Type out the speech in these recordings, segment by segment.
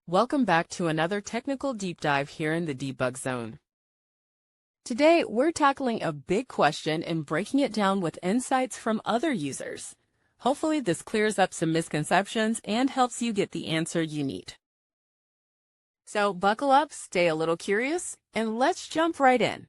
Welcome back to another technical deep dive here in the Debug Zone. Today, we're tackling a big question and breaking it down with insights from other users. Hopefully, this clears up some misconceptions and helps you get the answer you need. So buckle up, stay a little curious, and let's jump right in.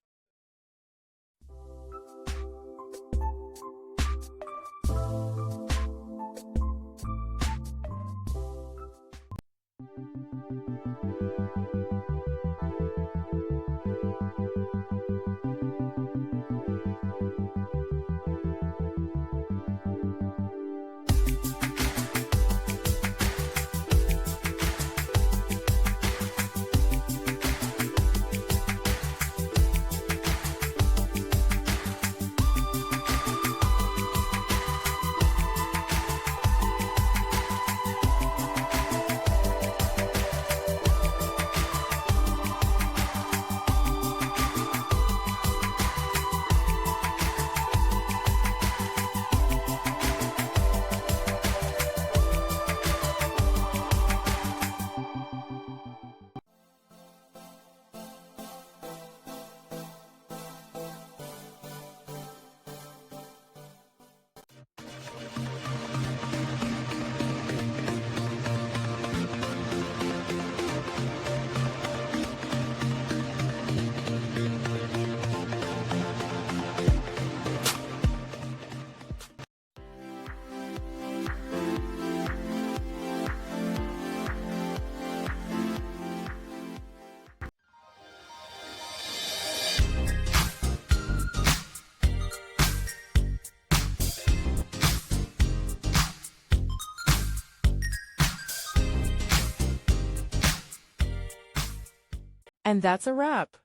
And that's a wrap.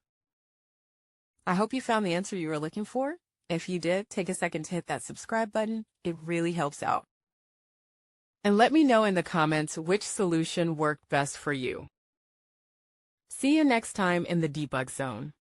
I hope you found the answer you were looking for. If you did, take a second to hit that subscribe button. It really helps out. And let me know in the comments which solution worked best for you. See you next time in the Debug Zone.